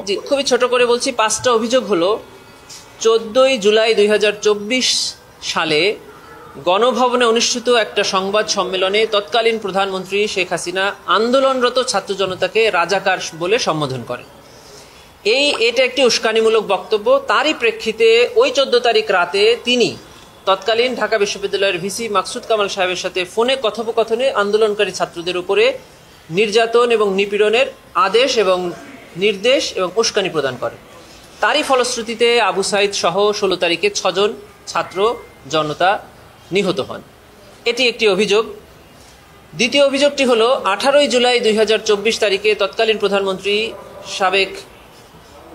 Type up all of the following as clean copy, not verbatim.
জি, খুবই ছোট করে বলছি। 5টা অভিযোগ হলো 14ই জুলাই 2024 সালে গণভবনে অনুষ্ঠিত একটা সংবাদ সম্মেলনে তৎকালীন প্রধানমন্ত্রী শেখ হাসিনা আন্দোলনরত ছাত্র জনতাকে রাজাকার বলে সম্বোধন করেন। এটা একটি উস্কানিমূলক বক্তব্য। তারই প্রেক্ষিতে ওই 14 তারিখ রাতে তিনি তৎকালীন ঢাকা বিশ্ববিদ্যালয়ের ভিসি মাকসুদ কামাল সাহেবের সাথে ফোনে কথোপকথনে আন্দোলনকারী ছাত্রদের উপরে নির্যাতন এবং নিপীড়নের আদেশ এবং নির্দেশ এবং উস্কানি প্রদান করেন। তারই ফলশ্রুতিতে আবু সাইদ সহ 16 তারিখে 6 জন ছাত্র জনতা নিহত হন। এটি একটি অভিযোগ। দ্বিতীয় অভিযোগটি হলো 18ই জুলাই 2024 তারিখে তৎকালীন প্রধানমন্ত্রী সাবেক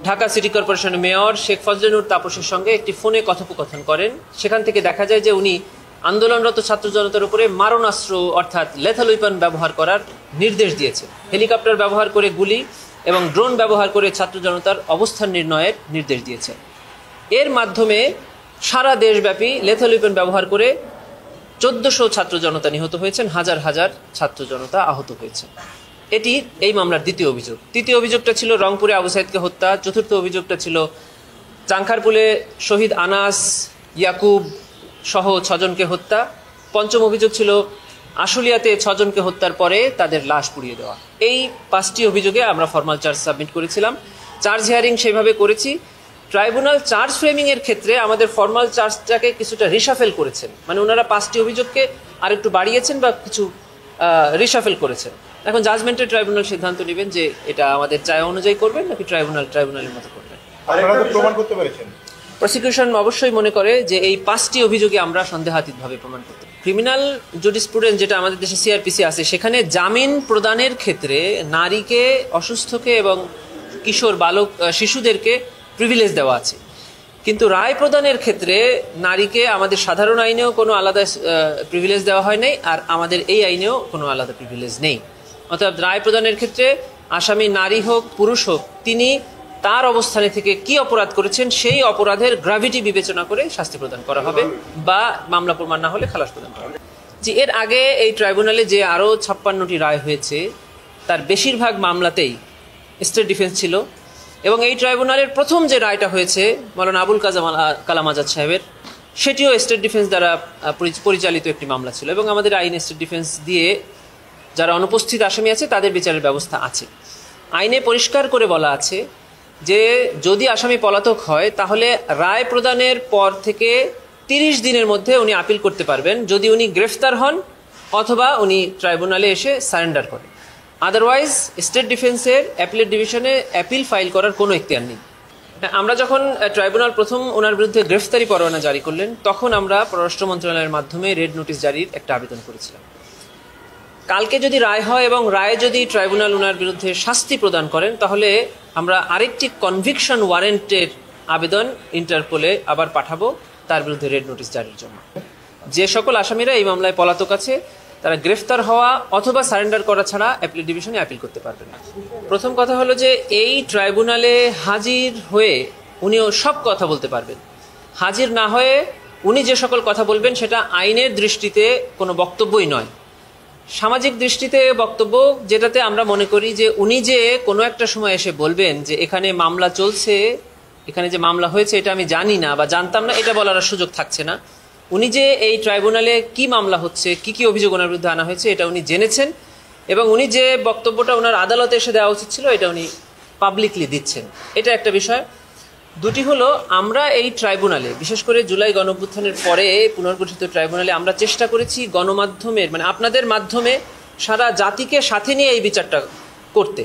ঢাকা সিটি কর্পোরেশনের মেয়র শেখ ফজলে তাপসের সঙ্গে একটি ফোনে কথোপকথন করেন। সেখান থেকে দেখা যায় যে উনি আন্দোলনরত ছাত্র জনতার উপরে মারণাস্ত্র অর্থাৎ লেথাল ওয়েপন ব্যবহার করার নির্দেশ দিয়েছেন। হেলিকপ্টার ব্যবহার করে গুলি এবং ড্রোন ব্যবহার করে ছাত্র জনতার অবস্থান নির্ণয়ের নির্দেশ দিয়েছেন। এর মাধ্যমে সারা দেশব্যাপী লেথাল ওয়েপন ব্যবহার করে 1400 ছাত্র জনতা নিহত হয়েছেন, হাজার হাজার ছাত্র জনতা আহত হয়েছেন। এটি এই মামলার দ্বিতীয় অভিযোগ। তৃতীয় অভিযোগটা ছিল রংপুরে আবু সাইদকে হত্যা। চতুর্থ অভিযোগটা ছিল চাংখারপুলে শহীদ আনাস ইয়াকুব সহ 6 জনকে হত্যা। পঞ্চম অভিযোগ ছিল আশুলিয়াতে 6 জনকে হত্যার পরে তাদের লাশ পুড়িয়ে দেওয়া। এই 5টি অভিযোগে আমরা ফরমাল চার্জ সাবমিট করেছিলাম। চার্জ হিয়ারিং সেইভাবে করেছি। ট্রাইব্যুনাল চার্জ ফ্রেমিং এর ক্ষেত্রে আমাদের ফরমাল চার্জটাকে কিছুটা রিশাফেল করেছেন, মানে ওনারা 5টি অভিযোগকে আরেকটু বাড়িয়েছেন বা কিছু রিশাফেল করেছেন। এখন জাজমেন্টে ট্রাইব্যুনাল সিদ্ধান্ত নেবেন যে এটা আমাদের চায় অনুযায়ী করবেন নাকি ট্রাইব্যুনালের মতো করবেন। প্রসিকিউশন অবশ্যই মনে করে যে এই 5টি অভিযোগে আমরা সন্দেহাতীতভাবে প্রমাণ করতে। ক্রিমিনাল জুডিসপ্রুডেন্স যেটা আমাদের দেশে সিআরপিসি আছে, সেখানে জামিন প্রদানের ক্ষেত্রে নারীকে, অসুস্থকে এবং কিশোর বালক শিশুদেরকে প্রিভিলেজ দেওয়া আছে, কিন্তু রায় প্রদানের ক্ষেত্রে নারীকে আমাদের সাধারণ আইনেও কোনো আলাদা প্রিভিলেজ দেওয়া হয় নাই, আর আমাদের এই আইনেও কোনো আলাদা প্রিভিলেজ নেই। অর্থাৎ রায় প্রদানের ক্ষেত্রে আসামি নারী হোক পুরুষ হোক, তিনি তার অবস্থানে থেকে কি অপরাধ করেছেন সেই অপরাধের গ্র্যাভিটি বিবেচনা করে শাস্তি প্রদান করা হবে বা মামলা প্রমাণ না হলে খালাস প্রদান করা হবে। জি, এর আগে এই ট্রাইব্যুনালে যে আরও 56টি রায় হয়েছে তার বেশিরভাগ মামলাতেই স্টেট ডিফেন্স ছিল, এবং এই ট্রাইব্যুনালের প্রথম যে রায়টা হয়েছে মাওলানা আবুল কালাম আজাদ সাহেবের, সেটিও স্টেট ডিফেন্স দ্বারা পরিচালিত একটি মামলা ছিল, এবং আমাদের আইনে স্টেট ডিফেন্স দিয়ে যারা অনুপস্থিত আসামি আছে তাদের বিচারের ব্যবস্থা আছে। আইনে পরিষ্কার করে বলা আছে যে যদি আসামি পলাতক হয় তাহলে রায় প্রদানের পর থেকে 30 দিনের মধ্যে উনি আপিল করতে পারবেন, যদি উনি গ্রেফতার হন অথবা উনি ট্রাইব্যুনালে এসে সারেন্ডার করেন। আদারওয়াইজ স্টেট ডিফেন্সের অ্যাপিলেট ডিভিশনে অ্যাপিল ফাইল করার কোনো এখতিয়ার নেই। আমরা যখন ট্রাইব্যুনাল প্রথম ওনার বিরুদ্ধে গ্রেফতারি পরোয়ানা জারি করলেন, তখন আমরা পররাষ্ট্র মন্ত্রণালয়ের মাধ্যমে রেড নোটিশ জারির একটা আবেদন করেছিলাম। কালকে যদি রায় হয় এবং রায়ে যদি ট্রাইব্যুনাল ওনার বিরুদ্ধে শাস্তি প্রদান করেন, তাহলে আমরা আরেকটি কনভিকশন ওয়ারেন্টের আবেদন ইন্টারপোলে আবার পাঠাবো তার বিরুদ্ধে রেড নোটিশ জারির জন্য। যে সকল আসামিরা এই মামলায় পলাতক আছে তারা গ্রেফতার হওয়া অথবা সারেন্ডার করা ছাড়া অ্যাপিলেট ডিভিশনে আপিল করতে পারবেন না। প্রথম কথা হলো যে এই ট্রাইব্যুনালে হাজির হয়ে উনিও সব কথা বলতে পারবেন। হাজির না হয়ে উনি যে সকল কথা বলবেন সেটা আইনের দৃষ্টিতে কোনো বক্তব্যই নয়, সামাজিক দৃষ্টিতে বক্তব্য, যেটাতে আমরা মনে করি যে উনি যে কোনো একটা সময় এসে বলবেন যে এখানে মামলা চলছে, এখানে যে মামলা হয়েছে এটা আমি জানি না বা জানতাম না, এটা বলার সুযোগ থাকছে না। উনি যে এই ট্রাইব্যুনালে কি মামলা হচ্ছে, কি কি অভিযোগ ওনার বিরুদ্ধে আনা হয়েছে এটা উনি জেনেছেন, এবং উনি যে বক্তব্যটা ওনার আদালতে এসে দেওয়া উচিত ছিল এটা উনি পাবলিকলি দিচ্ছেন। এটা একটা বিষয়। দুটি হলো, আমরা এই ট্রাইব্যুনালে বিশেষ করে জুলাই গণঅভ্যুত্থানের পরে পুনর্গঠিত ট্রাইব্যুনালে আমরা চেষ্টা করেছি গণমাধ্যমের, মানে আপনাদের মাধ্যমে সারা জাতিকে সাথে নিয়ে এই বিচারটা করতে,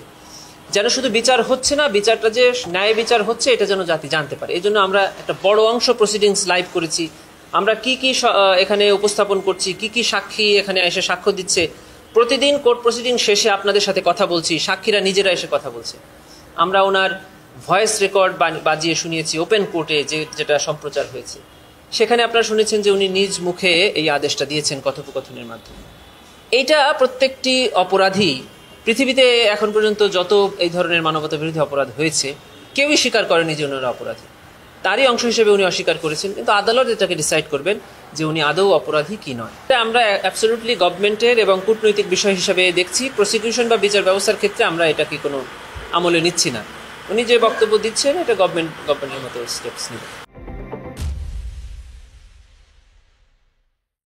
যেন শুধু বিচার হচ্ছে না, বিচারটা যে ন্যায় বিচার হচ্ছে এটা যেন জাতি জানতে পারে। এই জন্য আমরা একটা বড় অংশ প্রসিডিংস লাইভ করেছি। আমরা কি কি এখানে উপস্থাপন করছি, কি কি সাক্ষী এখানে এসে সাক্ষ্য দিচ্ছে, প্রতিদিন কোর্ট প্রসিডিং শেষে আপনাদের সাথে কথা বলছি, সাক্ষীরা নিজেরা এসে কথা বলছে। আমরা ওনার ভয়েস রেকর্ড বাজিয়ে শুনিয়েছি ওপেন কোর্টে, যেটা সম্প্রচার হয়েছে। সেখানে আপনারা শুনেছেন যে উনি নিজ মুখে এই আদেশটা দিয়েছেন কথোপকথনের মাধ্যমে। এইটা প্রত্যেকটি অপরাধী, পৃথিবীতে এখন পর্যন্ত যত এই ধরনের মানবতা বিরোধী অপরাধ হয়েছে কেউই স্বীকার করেনি যে ওনারা অপরাধী। তারই অংশ হিসেবে উনি অস্বীকার করেছেন, কিন্তু আদালত এটাকে ডিসাইড করবেন যে উনি আদৌ অপরাধী কি নয়। আমরা অ্যাবসলিউটলি গভর্নমেন্টের এবং কূটনৈতিক বিষয় হিসেবে দেখছি। প্রসিকিউশন বা বিচার ব্যবস্থার ক্ষেত্রে আমরা এটাকে কোনো আমলে নিচ্ছি না। উনি যে বক্তব্য দিচ্ছেন এটা গভর্নমেন্টের মতো স্টেপস নেবে।